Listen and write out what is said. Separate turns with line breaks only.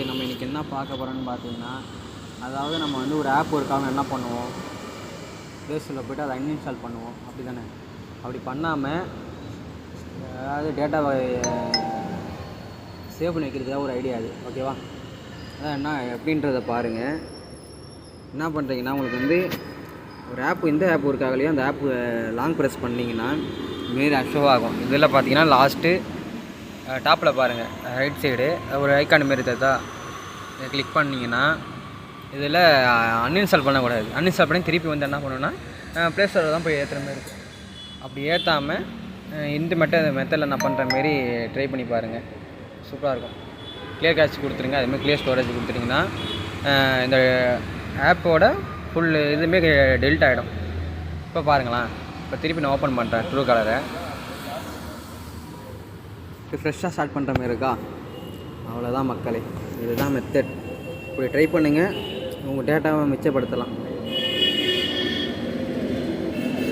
நம்ம இன்றைக்கி என்ன பார்க்க போகிறோன்னு பார்த்தீங்கன்னா, அதாவது நம்ம வந்து ஒரு ஆப் இருக்காமல் என்ன பண்ணுவோம், ப்ளே ஸ்டோரில் போய்ட்டு அதை அன்இன்ஸ்டால் பண்ணுவோம். அப்படி தானே? அப்படி பண்ணாமல் அதாவது டேட்டாவை சேவ் பண்ணி வைக்கிறதுக்காக ஒரு ஐடியா அது. ஓகேவா? அதான் என்ன எப்படின்றத பாருங்கள். என்ன பண்ணுறீங்கன்னா, உங்களுக்கு வந்து ஒரு ஆப் இந்த ஆப் இருக்காகலையோ அந்த ஆப்பு லாங் ப்ரெஸ் பண்ணிங்கன்னா மாரி ஷோ ஆகும். இதில் பார்த்தீங்கன்னா லாஸ்ட்டு டாப்பில் பாருங்கள், ரைட் சைடு ஒரு ஐக்கான் மாரி தருதா, இதை கிளிக் பண்ணிங்கன்னா இதில் அன்இன்ஸ்டால் பண்ணக்கூடாது. அன்இன்ஸ்டால் பண்ணி திருப்பி வந்து என்ன பண்ணணுன்னா ப்ளே ஸ்டோரில் தான் போய் ஏற்றுற மாதிரி இருக்கும். அப்படி ஏற்றாமல் இந்த மெத்தடில் என்ன பண்ணுற மாரி ட்ரை பண்ணி பாருங்கள். சூப்பராக இருக்கும். கிளியர் கேட்ச் கொடுத்துருங்க. அதுமாதிரி கிளியர் ஸ்டோரேஜ் கொடுத்துட்டிங்கன்னா இந்த ஆப்போட ஃபுல் இதுவுமே டெலிட் ஆகிடும். இப்போ பாருங்களேன், இப்போ திருப்பி நான் ஓப்பன் பண்ணுறேன் ட்ரூ கலரை. இப்போ ஃப்ரெஷ்ஷாக ஸ்டார்ட் பண்ணுற மாதிரி இருக்கா? அவ்வளோதான் மக்களே, இதுதான் மெத்தட். இப்படி ட்ரை பண்ணுங்கள், உங்கள் டேட்டாவை மிச்சப்படுத்தலாம்.